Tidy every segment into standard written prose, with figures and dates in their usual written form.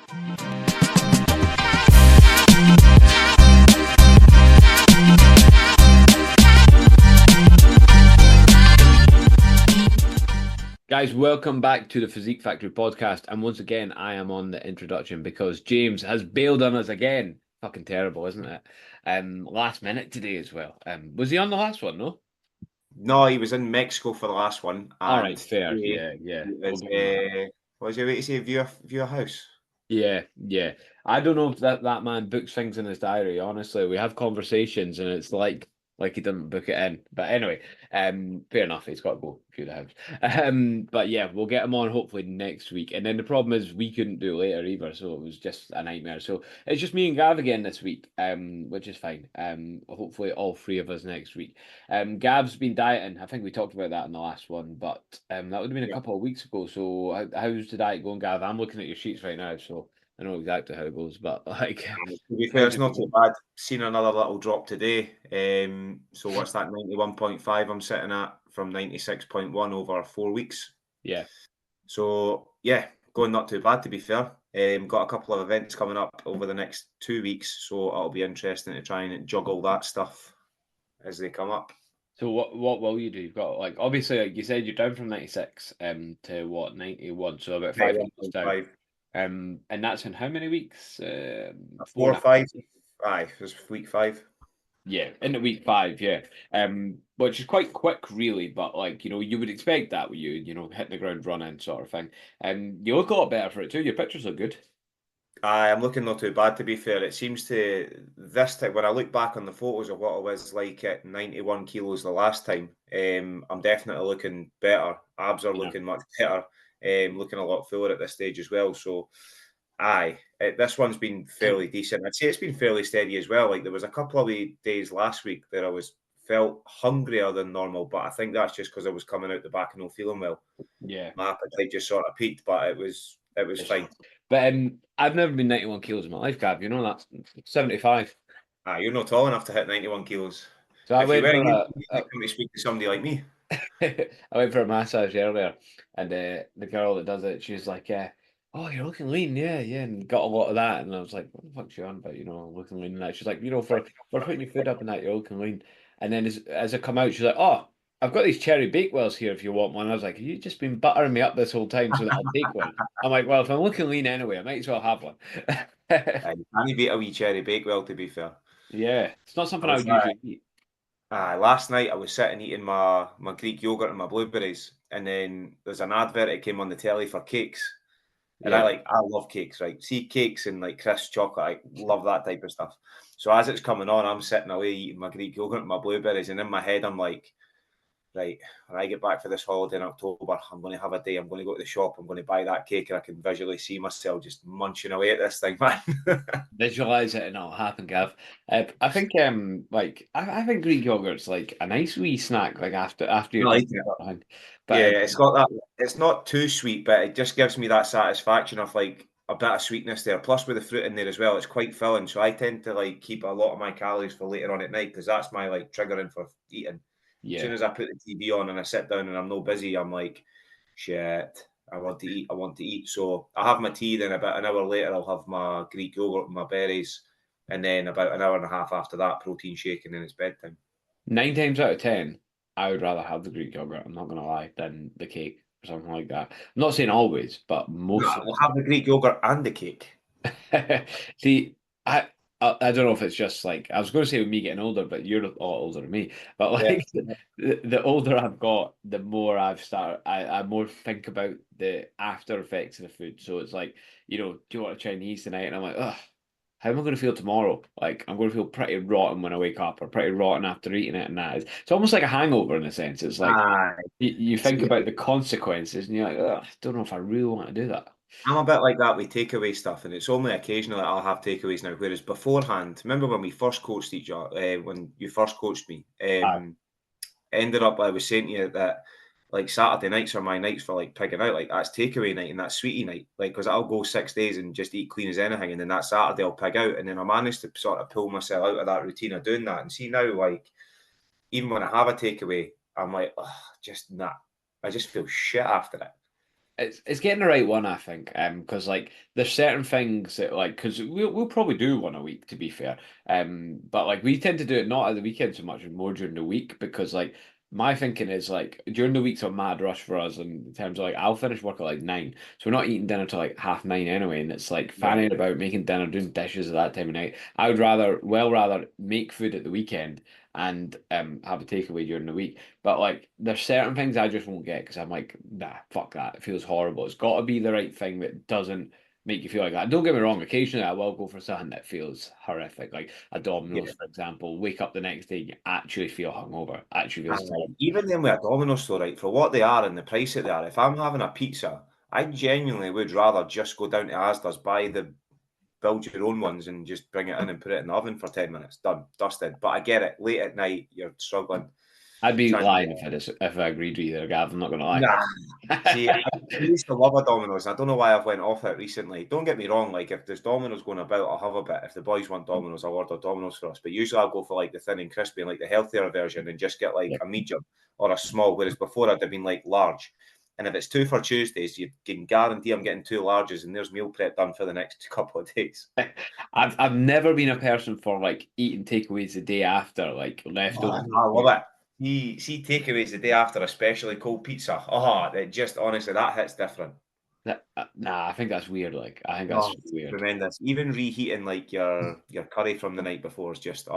Guys, welcome back to the Physique Factory Podcast. And once again, I am on the introduction because James has bailed on us again. Fucking terrible, isn't it? Last minute today as well. Was he on the last one? No. No, he was in Mexico for the last one. All right, fair. Yeah. Was, what was your way to say? View a house. Yeah. I don't know if that man books things in his diary. Honestly, we have conversations, and it's like he didn't book it in. But anyway, fair enough. He's got to go view the house. But yeah, we'll get him on hopefully next week. And then the problem is we couldn't do later either, so it was just a nightmare. So it's just me and Gav again this week, which is fine. Hopefully all three of us next week. Gav's been dieting. I think we talked about that in the last one, but that would have been a couple of weeks ago. So how's the diet going, Gav? I'm looking at your sheets right now, so I know exactly how it goes, but like to be fair, it's not too bad. Seen another little drop today. So what's that? 91.5 I'm sitting at from 96.1 over 4 weeks. Yeah. So yeah, going not too bad to be fair. Got a couple of events coming up over the next 2 weeks, so it'll be interesting to try and juggle that stuff as they come up. So what will you do? You've got like obviously like you said you're down from 96 to what 91, so about 5 kilos down. And that's in how many weeks? 4 or 5. Aye, it was week 5. Yeah, into week 5, yeah. Which is quite quick, really, but like you would expect that with you hitting the ground running sort of thing. You look a lot better for it too. Your pictures are good. I'm looking not too bad to be fair. It seems to this time when I look back on the photos of what I was like at 91 kilos the last time, I'm definitely looking better. Abs are looking much better. Looking a lot fuller at this stage as well. So, this one's been fairly decent. I'd say it's been fairly steady as well. Like there was a couple of days last week that I felt hungrier than normal, but I think that's just because I was coming out the back and not feeling well. Yeah, my appetite just sort of peaked, but it was fine. But I've never been 91 kilos in my life, Gav. You know that's 75. You're not tall enough to hit 91 kilos. So I went to speak to somebody like me. I went for a massage earlier, and the girl that does it, she was like, "Oh, you're looking lean, yeah," and got a lot of that. And I was like, "What the fuck's you on about? Looking lean." And that she's like, "For putting your food up and that, you're looking lean." And then as I come out, she's like, "Oh, I've got these cherry bakewells here if you want one." I was like, "Have you just been buttering me up this whole time so that I'll take one?" I'm like, "Well, if I'm looking lean anyway, I might as well have one." I need a wee cherry bakewell, to be fair. Yeah, it's not something I would usually eat. Last night I was sitting eating my Greek yogurt and my blueberries, and then there's an advert that came on the telly for cakes. And I love cakes, right? See cakes and like crisp chocolate, I love that type of stuff. So as it's coming on, I'm sitting away eating my Greek yogurt and my blueberries, and in my head I'm like, right, when I get back for this holiday in October, I'm going to have a day. I'm going to go to the shop. I'm going to buy that cake, and I can visually see myself just munching away at this thing, man. Visualize it and it'll happen, Gav. I think I think Greek yogurt's like a nice wee snack, like after you're like it. But it's got that. It's not too sweet, but it just gives me that satisfaction of like a bit of sweetness there. Plus with the fruit in there as well, it's quite filling. So I tend to like keep a lot of my calories for later on at night because that's my like triggering for eating. Yeah. As soon as I put the TV on and I sit down and I'm no busy, I'm like, shit, I want to eat. So I have my tea, then about an hour later, I'll have my Greek yogurt and my berries. And then about an hour and a half after that, protein shake, and then it's bedtime. 9 times out of 10, I would rather have the Greek yogurt, I'm not going to lie, than the cake or something like that. I'm not saying always, but most. I'll have the Greek yogurt and the cake. See, I don't know if it's just like, I was going to say with me getting older, but you're a lot older than me. But like the older I've got, the more I've started, I more think about the after effects of the food. So it's like, do you want a Chinese tonight? And I'm like, ugh, how am I going to feel tomorrow? Like, I'm going to feel pretty rotten when I wake up or pretty rotten after eating it. And it's almost like a hangover in a sense. It's like, you think about the consequences and you're like, ugh, I don't know if I really want to do that. I'm a bit like that with takeaway stuff, and it's only occasionally I'll have takeaways now. Whereas beforehand, remember when we first coached each other, when you first coached me, ended up I was saying to you that like Saturday nights are my nights for like pigging out, like that's takeaway night and that's sweetie night, like because I'll go 6 days and just eat clean as anything, and then that Saturday I'll pig out, and then I managed to sort of pull myself out of that routine of doing that. And see now, like even when I have a takeaway, I'm like, just nah, I just feel shit after it. it's getting the right one, I think. Because like there's certain things that like because we'll probably do one a week to be fair. But like we tend to do it not at the weekend so much, more during the week because like my thinking is like during the week's a mad rush for us in terms of like I'll finish work at like 9, so we're not eating dinner till like 9:30 anyway, and it's like Yeah, fanning about making dinner, doing dishes at that time of night. I would rather make food at the weekend and have a takeaway during the week. But like, there's certain things I just won't get because I'm like, nah, fuck that. It feels horrible. It's got to be the right thing that doesn't make you feel like that. Don't get me wrong. Occasionally, I will go for something that feels horrific, like a Domino's, yeah. for example. Wake up the next day, you actually feel hungover. Actually feels terrible. Even then with a Domino's store, right, for what they are and the price that they are, if I'm having a pizza, I genuinely would rather just go down to Asda's, buy the build your own ones and just bring it in and put it in the oven for 10 minutes. Done, dusted. But I get it. Late at night, you're struggling. I'd be Trying lying if I agreed with you there, Gav. I'm not gonna lie. Nah. See, I used to love a Domino's. I don't know why I've went off it recently. Don't get me wrong, like if there's Domino's going about, I'll have a bit. If the boys want Domino's, I'll order Domino's for us. But usually I'll go for like the thin and crispy and like the healthier version and just get like Yeah. a medium or a small. Whereas before I'd have been like large. And if it's 2 for Tuesdays, you can guarantee I'm getting 2 larges and there's meal prep done for the next couple of days. I've never been a person for like eating takeaways the day after, like Oh, leftovers. I love it. See takeaways the day after, especially cold pizza. Oh, it just honestly that hits different. Nah, I think that's weird. Like, I think that's Oh, it's weird. tremendous. Even reheating like your curry from the night before is just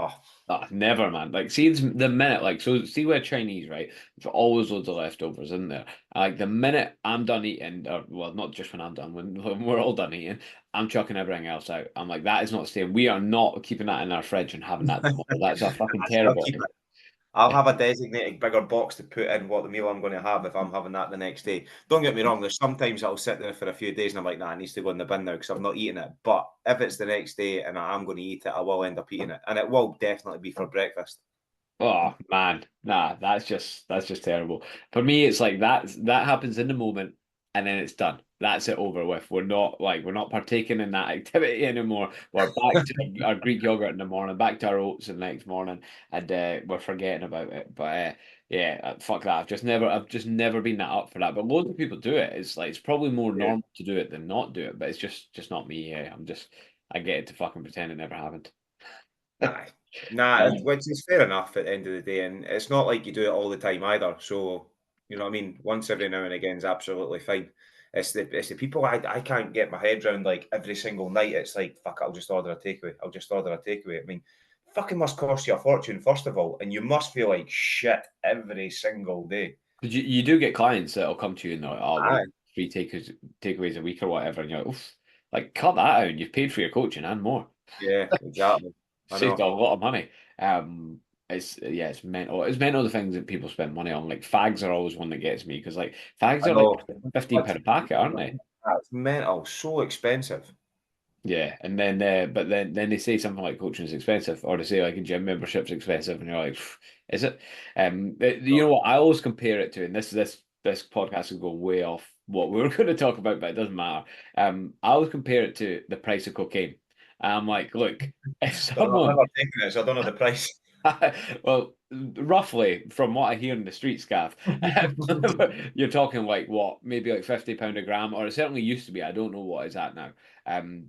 Never, man. Like, see, it's the minute, like, so see, we're Chinese, right? There's always loads of leftovers in there. And, like, the minute I'm done eating, or well, not just when I'm done, when we're all done eating, I'm chucking everything else out. I'm like, that is not staying. We are not keeping that in our fridge and having that tomorrow. That's a fucking I still terrible keep idea. it. I'll have a designated bigger box to put in what the meal I'm going to have if I'm having that the next day. Don't get me wrong, there's sometimes I'll sit there for a few days and I'm like, nah, it needs to go in the bin now because I've not eaten it. But if it's the next day and I am going to eat it, I will end up eating it. And it will definitely be for breakfast. Oh man, nah, that's just terrible. For me, it's like that happens in the moment and then it's done. That's it over with. We're not partaking in that activity anymore. We're back to our Greek yogurt in the morning, back to our oats the next morning, and we're forgetting about it. But yeah, fuck that. I've just never been that up for that. But loads of people do it. It's like it's probably more Yeah. normal to do it than not do it. But it's just not me. Yeah, I get it to fucking pretend it never happened. Aye. Nah, which is fair enough at the end of the day. And it's not like you do it all the time either. So, you know what I mean? Once every now and again is absolutely fine. It's the people I can't get my head around like every single night. It's like, fuck, I'll just order a takeaway. I'll just order a takeaway. I mean, fucking must cost you a fortune, first of all. And you must feel like shit every single day. Because you do get clients that'll come to you and they're like, oh, well, Aye. free takeaways a week or whatever. And you're like, oof, like, cut that out. You've paid for your coaching and more. Yeah, exactly. I Saved know. a lot of money. It's mental. It's mental the things that people spend money on. Like fags are always one that gets me because like fags I are like know. £15 a packet, aren't they? That's mental. So expensive. Yeah, and then but then they say something like coaching is expensive, or they say like a gym membership's expensive, and you're like, "Pff, is it? You know what? I always compare it to, and this podcast is going way off what we were going to talk about, but it doesn't matter. I always compare it to the price of cocaine. I'm like, look, if I've someone never taken it, so I don't know the price. well, roughly from what I hear in the streets, Gav, you're talking like what, maybe like £50 a gram, or it certainly used to be. I don't know what it's at now,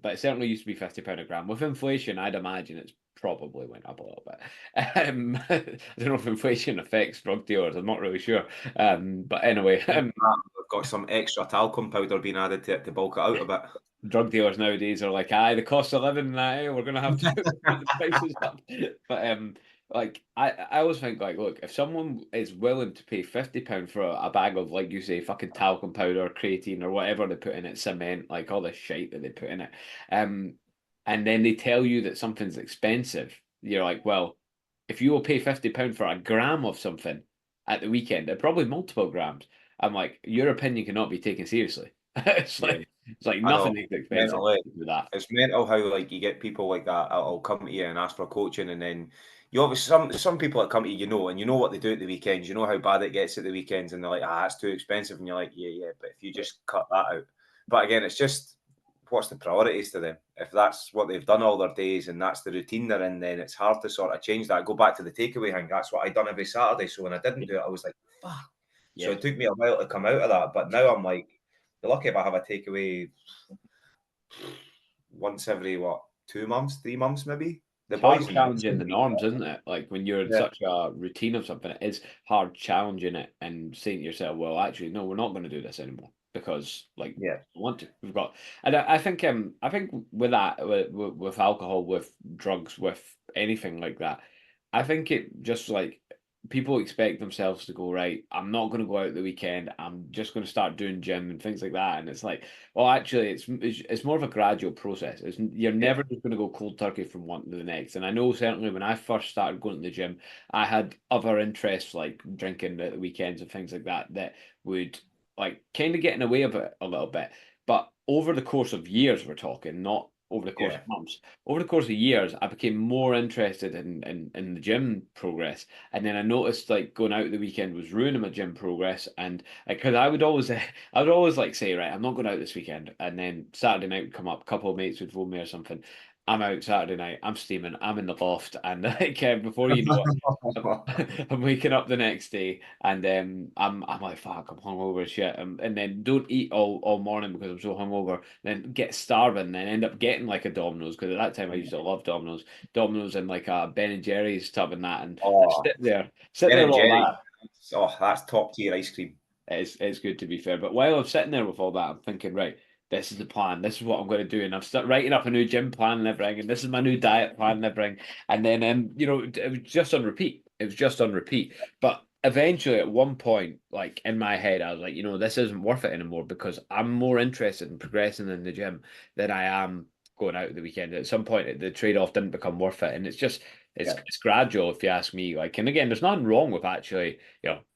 but it certainly used to be £50 a gram. With inflation, I'd imagine it's probably went up a little bit. I don't know if inflation affects drug dealers. I'm not really sure. But anyway, We've got some extra talcum powder being added to it to bulk it out a bit. drug dealers nowadays are like, aye, the cost of living and that, we're gonna have to put the prices up. But like I always think like, look, if someone is willing to pay £50 for a bag of like you say, fucking talcum powder, creatine, or whatever they put in it, cement, like all the shite that they put in it, um, and then they tell you that something's expensive, you're like, well, if you will pay £50 for a gram of something at the weekend, and probably multiple grams, I'm like, your opinion cannot be taken seriously. Yeah, It's like I know. nothing is expensive Mental, eh? with that. It's mental how like you get people like that. I'll come to you and ask for coaching, and then you obviously some people that come to you, and you know what they do at the weekends. You know how bad it gets at the weekends, and they're like, that's too expensive, and you're like, yeah. But if you just cut that out, but again, it's just what's the priorities to them? If that's what they've done all their days and that's the routine they're in, then it's hard to sort of change that. Go back to the takeaway thing. That's what I done every Saturday. So when I didn't do it, I was like, fuck. So Yeah. it took me a while to come out of that. But now I'm like, be lucky if I have a takeaway once every 2 months, 3 months maybe. The It's hard boys and challenging the norms, isn't it? Like when you're in yeah, such a routine of something, it is hard challenging it and saying to yourself, "Well, actually, no, we're not going to do this anymore because, like, yeah, we want to. We've got." And I think with that, with alcohol, with drugs, with anything like that, I think it just like people expect themselves to go right. I'm not going to go out the weekend. I'm just going to start doing gym and things like that. And it's like, well, actually, it's more of a gradual process. You're yeah, never just going to go cold turkey from one to the next. And I know certainly when I first started going to the gym, I had other interests like drinking at the weekends and things like that that would like kind of get in the way of it a little bit. But over the course of years, we're talking, not over the course yeah, of months. Over the course of years, I became more interested in the gym progress, and then I noticed like going out the weekend was ruining my gym progress, and because I would always like say, right, I'm not going out this weekend, and then Saturday night would come up, a couple of mates would phone me or something. I'm out Saturday night. I'm steaming. I'm in the loft, and like before you know it, I'm waking up the next day, and I'm like, fuck, I'm hungover as shit, and then don't eat all morning because I'm so hungover. Then get starving, then end up getting like a Domino's because at that time I used to love Domino's and like a Ben and Jerry's tub and that, and I oh, sit Ben there and with all Jerry. that. Oh, that's top tier ice cream. It's good to be fair. But while I'm sitting there with all that, I'm thinking, right, this is the plan. This is what I'm going to do. And I've started writing up a new gym plan and everything. And this is my new diet plan and everything. And then, it was just on repeat. It was just on repeat. But eventually, at one point, like in my head, I was like, this isn't worth it anymore because I'm more interested in progressing in the gym than I am going out at the weekend. At some point, the trade-off didn't become worth it. And it's just, Yeah, it's gradual, if you ask me. Like, and again, there's nothing wrong with actually,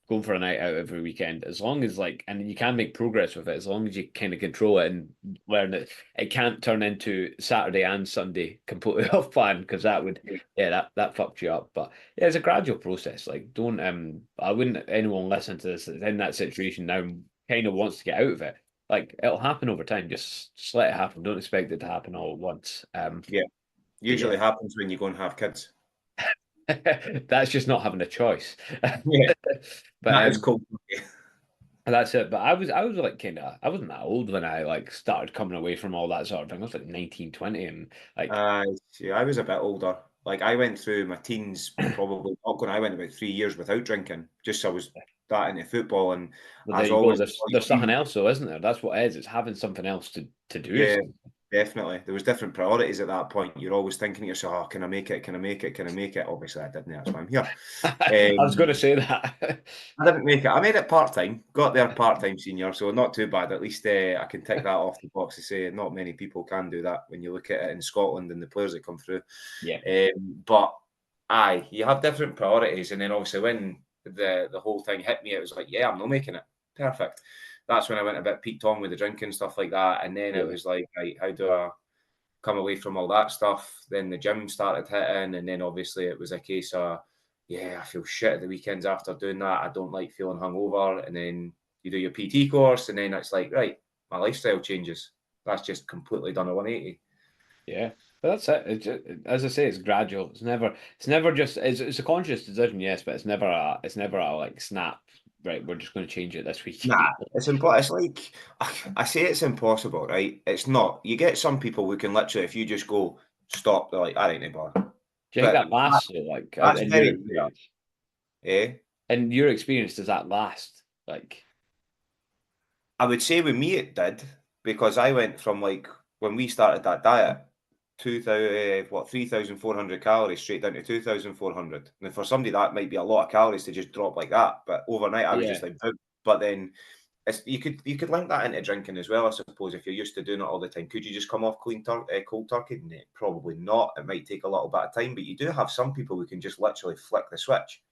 going for a night out every weekend, as long as like, and you can make progress with it, as long as you kind of control it and learn that it can't turn into Saturday and Sunday completely off plan because that would, yeah, that fucked you up. But yeah, it's a gradual process. Like, don't I wouldn't anyone listen to this that's in that situation now and kind of wants to get out of it. Like, it'll happen over time. Just let it happen. Don't expect it to happen all at once. yeah. But yeah, Usually happens when you go and have kids. that's just not having a choice. Yeah, But that is cool. that's it. But I was like I wasn't that old when I like started coming away from all that sort of thing. I was like 19, 20, and like See, I was a bit older. Like I went through my teens, probably not going. I went about 3 years without drinking, just so I was that into football. And well, there as you go. always, like There's something else though, isn't there? That's what it is. It's having something else to do. yeah, definitely. There was different priorities at that point. You're always thinking to yourself, "Oh, can I make it? Can I make it? Can I make it?" Obviously, I didn't. That's why I'm here. I was going to Um, say that. I didn't make it. I made it part time. Got there part time senior, so not too bad. At least I can tick that off the box to say not many people can do that when you look at it in Scotland and the players that come through. Yeah, But aye, you have different priorities, and then obviously when the whole thing hit me, it was like, yeah, I'm not making it. Perfect. That's when I went a bit peaked on with the drinking stuff like that, and then it yeah, was like, right, how do I come away from all that stuff? Then the gym started hitting, and then obviously it was a case of, yeah, I feel shit at the weekends after doing that. I don't like feeling hungover, and then you do your PT course, and then it's like, right, my lifestyle changes. That's just completely done a 180. yeah. But that's it. As I say, it's gradual. It's never just. It's a conscious decision, yes, but it's never a like snap. Right, we're just going to change it this Nah, weekend. it's impossible. It's like I say it's impossible, right? It's not. You get some people who can literally, if you just go stop, they're like, I ain't no bother. Do you think But that lasts? So, like, that's in your very rare, experience? eh? In your experience, does that last? Like, I would say with me it did because I went from like when we started that diet, 3,400 calories straight down to 2,400. And for somebody that might be a lot of calories to just drop like that, but overnight I was yeah, just like, boom. But then you could link that into drinking as well, I suppose. If you're used to doing it all the time, could you just come off cold turkey? No, probably not. It might take a little bit of time, but you do have some people who can just literally flick the switch.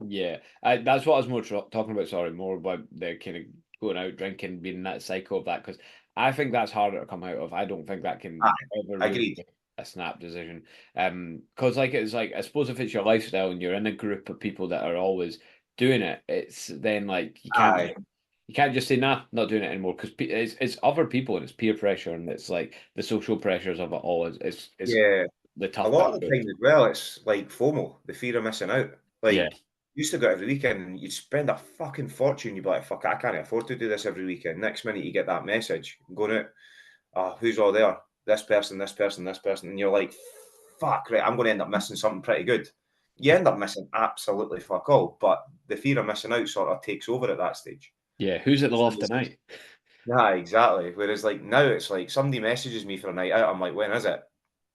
yeah. That's what I was more talking about. Sorry, more about the kind of going out drinking, being in that cycle of that, because I think that's harder to come out of. I don't think that can Aye, ever really agreed. be a snap decision. Because like it's like I suppose if it's your lifestyle and you're in a group of people that are always doing it, it's then like Aye, you can't just say nah, not doing it anymore because it's other people and it's peer pressure and it's like the social pressures of it all is yeah. the A tough lot part of the about it. time as well, it's like FOMO, the fear of missing out. Yeah, Like used to go every weekend and you'd spend a fucking fortune. You'd be like, fuck, I can't afford to do this every weekend. Next minute you get that message going out, who's all there? This person, this person, this person. And you're like, fuck, right, I'm going to end up missing something pretty good. You end up missing absolutely fuck all, but the fear of missing out sort of takes over at that stage. Yeah, who's at the loft tonight? Yeah, exactly. Whereas like now it's like somebody messages me for a night out, I'm like, when is it?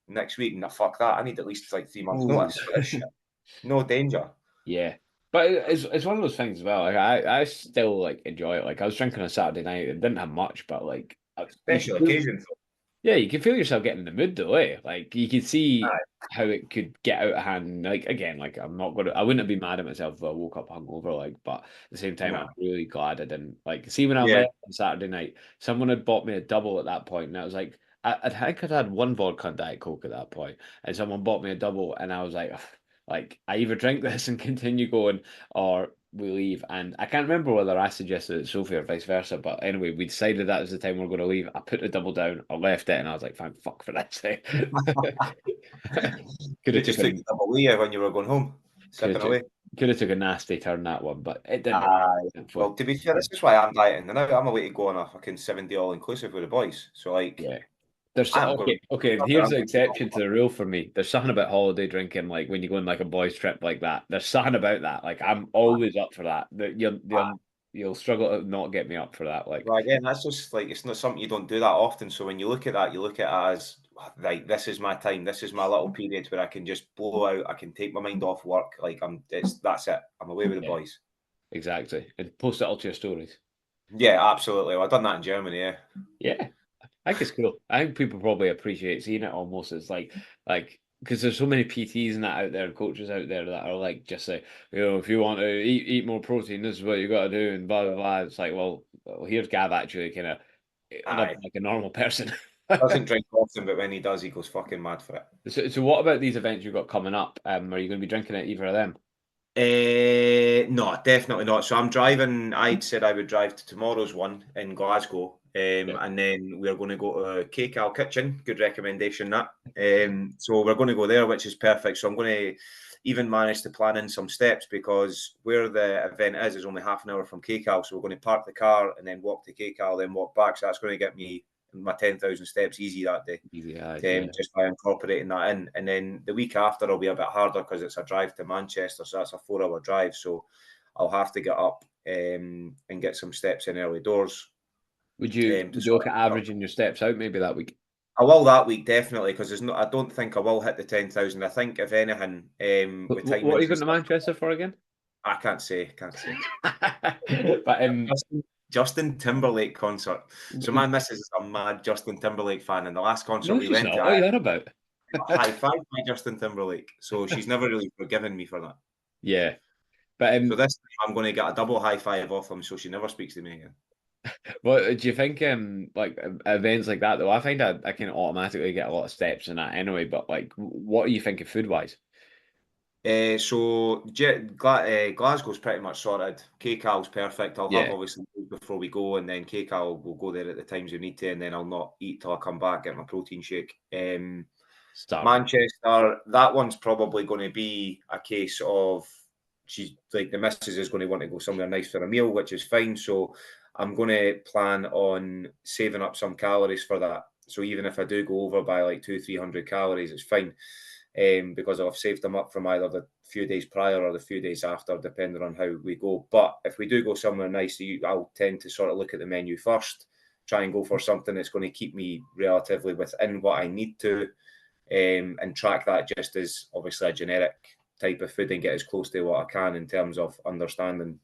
Next week? No, fuck that. I need at least like 3 months Ooh. notice for this shit. No danger. Yeah. But it's one of those things as well. Like I still like enjoy it. Like I was drinking on Saturday night and didn't have much, but like you can Special feel, occasion. yeah, you can feel yourself getting in the mood though, eh? Like you can see Aye. how it could get out of hand. Like again, like I wouldn't have been mad at myself if I woke up hungover, like, but at the same time I'm No. really glad I didn't. Like see when I Yeah. left on Saturday night, someone had bought me a double at that point, and I was like, I think I'd had one vodka and Diet Coke at that point, and someone bought me a double, and I was like, "Ugh," like I either drink this and continue going, or we leave. And I can't remember whether I suggested it to Sophie or vice versa. But anyway, we decided that was the time we are going to leave. I put the double down, I left it, and I was like, "Thank fuck for that." Could You have took just took a the double away when you were going home, could have sipping took away. could have took a nasty turn that one, but it didn't. Aye. Thankfully. Well, to be fair, this is why I'm dieting. And now I'm away to go on a fucking 7-day all inclusive with the boys. So like Yeah. There's I'm going okay. I'm Here's the going to exception to the rule for me. There's something about holiday drinking, like when you go on like a boys' trip like that. There's something about that. Like I'm always up for that. That you'll struggle to not get me up for that. Like well, again, that's just like it's not something you don't do that often. So when you look at that, you look at it as right, this is my time, this is my little period where I can just blow out, I can take my mind off work. Like that's it. I'm away with the yeah, boys. exactly. And post it all to your stories. Yeah, absolutely. Well, I've done that in Germany, yeah. Yeah, I think it's cool. I think people probably appreciate seeing it almost. It's like because there's so many PTs and that out there, coaches out there that are like just say, if you want to eat more protein, this is what you got to do, and blah blah blah. It's like, well here's Gav actually kind of Aye. living like a normal person. Doesn't drink often, but when he does, he goes fucking mad for it. So what about these events you've got coming up? Are you going to be drinking at either of them? No, definitely not. So I'm driving. I'd said I would drive to tomorrow's one in Glasgow, Yeah. and then we're going to go to Cake Al Kitchen. Good recommendation that. So we're going to go there, which is perfect. So I'm going to even manage to plan in some steps because where the event is only half an hour from Cake Al. So we're going to park the car and then walk to Cake Al, then walk back. So that's going to get me my 10,000 steps easy that day. Yeah. Just by incorporating that in. And then the week after will be a bit harder because it's a drive to Manchester, so that's a 4-hour drive. So I'll have to get up and get some steps in early doors. Would you To would you sort look at of, averaging your steps out maybe that week? I will that week definitely because there's no. I don't think I will hit the 10,000. I think if anything, with What are timings you and going to stuff, Manchester for again? I can't say, can't say. But Justin Timberlake concert. So my missus is a mad Justin Timberlake fan, and the last concert no, we she's went not. to, What are I you on about? high five by Justin Timberlake. So she's never really forgiven me for that. Yeah, but So this time I'm going to get a double high five off him, so she never speaks to me again. what do you think? Like events like that though, I find I can automatically get a lot of steps in that anyway. But like, what are you thinking food wise? Glasgow's pretty much sorted. KCAL's perfect. I'll have Yeah, obviously food before we go, and then KCAL will go there at the times we need to, and then I'll not eat till I come back, get my protein shake. starving. Manchester, that one's probably going to be a case of she's like the missus is going to want to go somewhere nice for a meal, which is fine. So I'm going to plan on saving up some calories for that. So even if I do go over by like 200-300 calories, it's fine. Because I've saved them up from either the few days prior or the few days after, depending on how we go. But if we do go somewhere nice, I'll tend to sort of look at the menu first, try and go for something that's going to keep me relatively within what I need to, and track that just as obviously a generic type of food and get as close to what I can in terms of understanding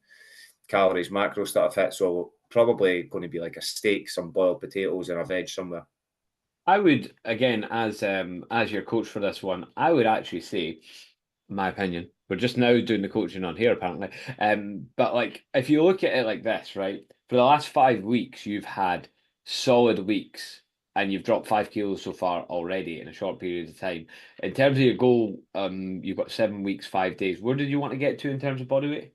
calories, macros that I've hit. So probably going to be like a steak, some boiled potatoes, and a veg somewhere. I would again as your coach for this one, I would actually say, my opinion. We're just now doing the coaching on here apparently. But like if you look at it like this, right? For the last 5 weeks, you've had solid weeks and you've dropped 5 kilos so far already in a short period of time. In terms of your goal, you've got 7 weeks, 5 days. Where did you want to get to in terms of body weight?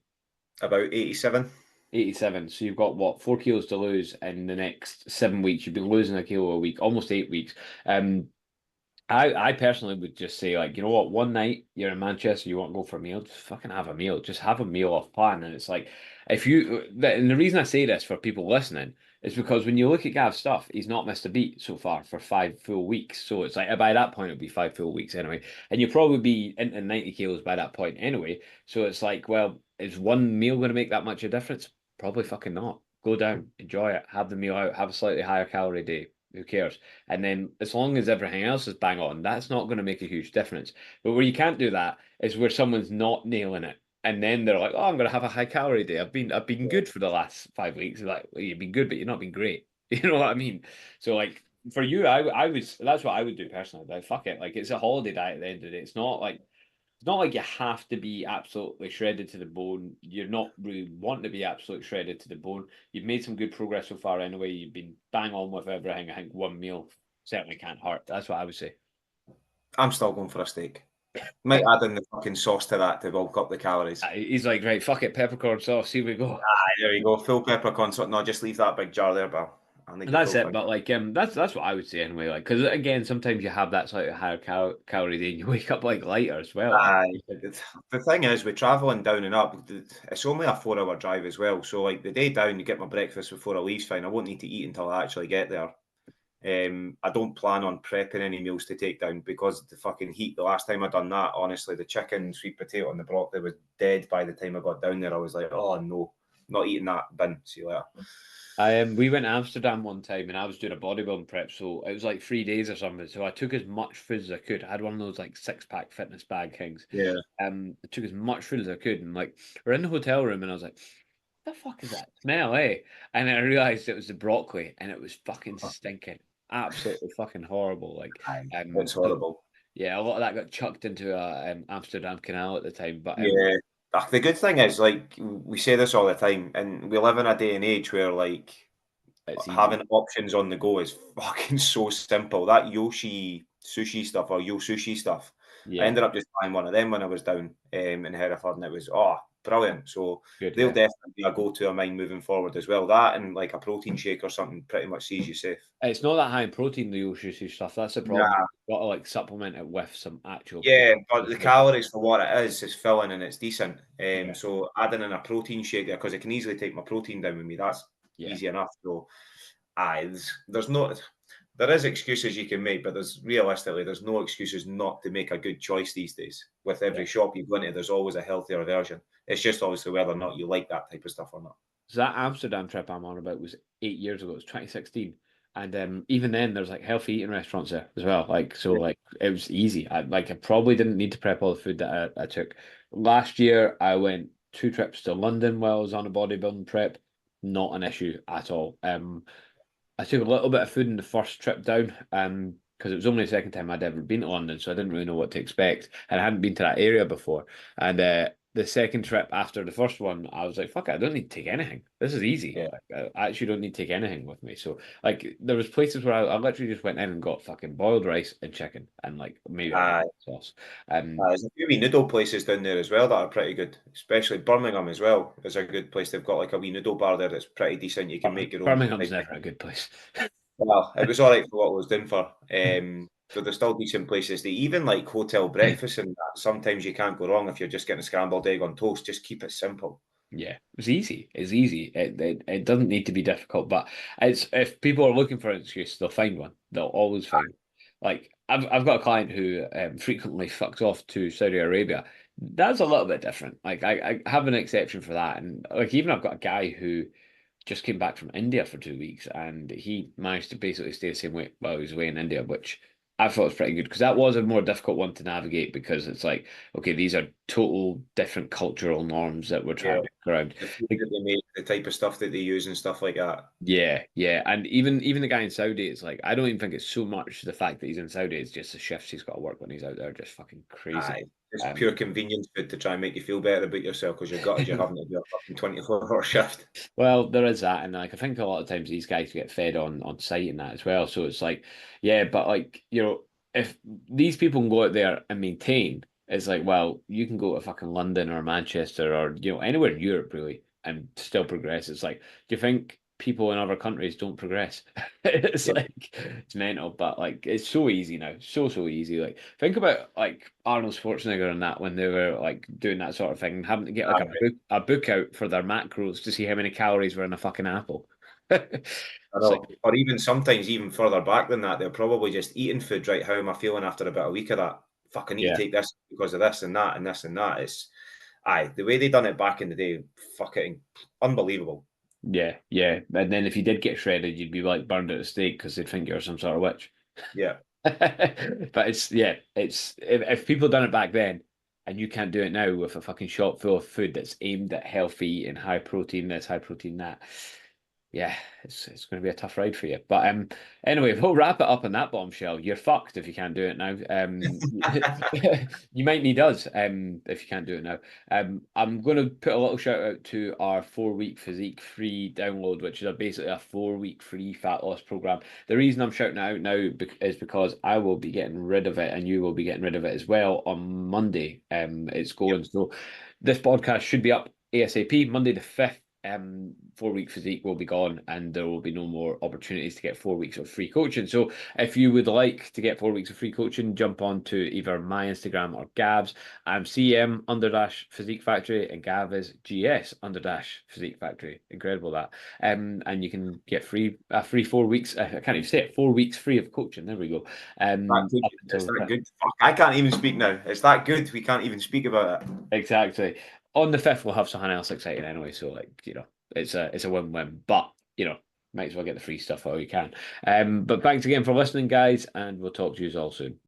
About 87. 87. So you've got what, 4 kilos to lose in the next 7 weeks. You've been losing a kilo a week, almost 8 weeks. I personally would just say, like, you know what, one night you're in Manchester, you want to go for a meal, just fucking have a meal. Just have a meal off plan. And it's like, if you, and the reason I say this for people listening is because when you look at Gav's stuff, he's not missed a beat so far for 5 full weeks. So it's like, by that point, it'll be 5 full weeks anyway. And you'll probably be into 90 kilos by that point anyway. So it's like, well, is one meal going to make that much of a difference? Probably fucking not. Go down, enjoy it, have the meal out, have a slightly higher calorie day. Who cares? And then as long as everything else is bang on, that's not going to make a huge difference. But where you can't do that is where someone's not nailing it. And then they're like, "Oh, I'm going to have a high calorie day. I've been good for the last 5 weeks." Like, well, you've been good, but you've not been great. You know what I mean? So like for you, I was that's what I would do personally. Like fuck it. Like it's a holiday diet at the end of the day. It's not like you have to be absolutely shredded to the bone. You're not really wanting to be absolutely shredded to the bone. You've made some good progress so far anyway. You've been bang on with everything. I think one meal certainly can't hurt. That's what I would say. I'm still going for a steak. Might add in the fucking sauce to that to bulk up the calories. He's like, right, fuck it, peppercorn sauce. Here we go. There you go. Full peppercorn sauce. No, just leave that big jar there, Bill. I need And a that's full it. big. But like, that's what I would say anyway. Like, because again, sometimes you have that slightly higher calorie day, and you wake up like lighter as well. Aye. The thing is, we're travelling down and up. It's only a 4 hour drive as well. So, like, the day down, you get my breakfast before I leave's fine. I won't need to eat until I actually get there. I don't plan on prepping any meals to take down because of the fucking heat. The last time I done that, honestly, the chicken, sweet potato, and the broccoli was dead by the time I got down there. I was like, oh no, not eating that. Bin. See you later. We went to Amsterdam one time and I was doing a bodybuilding prep, so it was like 3 days or something. So I took as much food as I could. I had one of those like 6-pack fitness bag things. Yeah. I took as much food as I could, and like we're in the hotel room, and I was like, "The fuck is that smell, eh?" And then I realized it was the broccoli, and it was fucking stinking, absolutely fucking horrible. Like, Aye, it's horrible. yeah, a lot of that got chucked into a Amsterdam canal at the time, but Yeah. The good thing is, like, we say this all the time, and we live in a day and age where, like, it's easy. having options on the go is fucking so simple. That Yoshi sushi stuff or Yo Sushi stuff, I Yeah, ended up just buying one of them when I was down in Hereford, and it was brilliant. So good. they'll Yeah. definitely be a go-to of mine moving forward as well. That and like a protein shake or something pretty much sees you safe. It's not that high in protein, the Yoshi stuff. That's the problem. Nah, You've got to like supplement it with some actual yeah, protein. but the calories for what it is filling and it's decent. Yeah, So adding in a protein shake there because it can easily take my protein down with me. That's yeah, easy enough. So there's no there is excuses you can make, but there's no excuses not to make a good choice these days. With yeah. every shop you go into, there's always a healthier version. It's just obviously whether or not you like that type of stuff or not. So that Amsterdam trip I'm on about was 8 years ago. It was 2016, and even then there's like healthy eating restaurants there as well. Like so, like it was easy. I probably didn't need to prep all the food that I took. Last year I went 2 trips to London while I was on a bodybuilding prep. Not an issue at all. I took a little bit of food in the first trip down, because it was only the second time I'd ever been to London, so I didn't really know what to expect, and I hadn't been to that area before. And the second trip after the first one, I was like, "Fuck it, I don't need to take anything. This is easy. Yeah. Like, I actually don't need to take anything with me." So, like, there was places where I literally just went in and got fucking boiled rice and chicken, and like maybe a bit Uh, of sauce. there's a few wee noodle places down there as well that are pretty good, especially Birmingham as well is a good place. They've got like a wee noodle bar there that's pretty decent. You can make your own. Birmingham's never a good place. Well, it was all right for what I was doing for. So there's still decent places. They even like hotel breakfast and that. Sometimes you can't go wrong if you're just getting a scrambled egg on toast. Just keep it simple. Yeah, it's easy. It's easy. It doesn't need to be difficult, but it's if people are looking for an excuse, they'll find one. They'll always find one. Like I've got a client who frequently fucks off to Saudi Arabia. That's a little bit different. Like I have an exception for that, and like even I've got a guy who just came back from India for 2 weeks, and he managed to basically stay the same weight while he was away in India, which I thought was pretty good because that was a more difficult one to navigate because it's like, okay, these are total different cultural norms that we're Yeah. trying to get around. The food Like, that they make, the type of stuff that they use and stuff like that. yeah, yeah, and even the guy in Saudi, it's like I don't even think it's so much the fact that he's in Saudi; it's just the shifts he's got to work when he's out there, just fucking crazy. Aye. It's Um, pure convenience food to try and make you feel better about yourself because you're gutted you're having to do a fucking 24-hour shift. Well, there is that, and like I think a lot of times these guys get fed on site and that as well. So it's like, yeah, but like if these people can go out there and maintain, it's like, well, you can go to fucking London or Manchester or anywhere in Europe really and still progress. It's like, do you think people in other countries don't progress. It's Yeah. like it's mental, but like it's so easy now, so easy. Like think about like Arnold Schwarzenegger and that when they were like doing that sort of thing, and having to get like a book out for their macros to see how many calories were in a fucking apple. I It's like know. Or even sometimes even further back than that, they're probably just eating food, right? How am I feeling after about a week of that? Fuck, I need to yeah, take this because of this and that and this and that. It's the way they done it back in the day, fucking unbelievable. yeah. And then if you did get shredded, you'd be like burned at a stake because they'd think you're some sort of witch. Yeah. But it's if people done it back then and you can't do it now with a fucking shop full of food that's aimed at healthy and high protein this, high protein that. Yeah, it's going to be a tough ride for you. But anyway, we'll wrap it up on that bombshell. You're fucked if you can't do it now. You might need us if you can't do it now. I'm going to put a little shout out to our 4-week physique free download, which is basically a 4-week free fat loss program. The reason I'm shouting it out now is because I will be getting rid of it, and you will be getting rid of it as well on Monday. It's Yep. going so. This podcast should be up ASAP Monday the 5th. 4-week physique will be gone and there will be no more opportunities to get 4 weeks of free coaching. So if you would like to get 4 weeks of free coaching, jump on to either my Instagram or Gav's. I'm CM _ Physique Factory and Gav is GS _ Physique Factory. Incredible that. And you can get free 4 weeks. I can't even say it. 4 weeks free of coaching. There we go. It's that good. Fuck, I can't even speak now. It's that good. We can't even speak about it. Exactly. On the 5th, we'll have something else exciting anyway. So, like, it's a win-win. But, might as well get the free stuff while you can. But thanks again for listening, guys, and we'll talk to you all soon.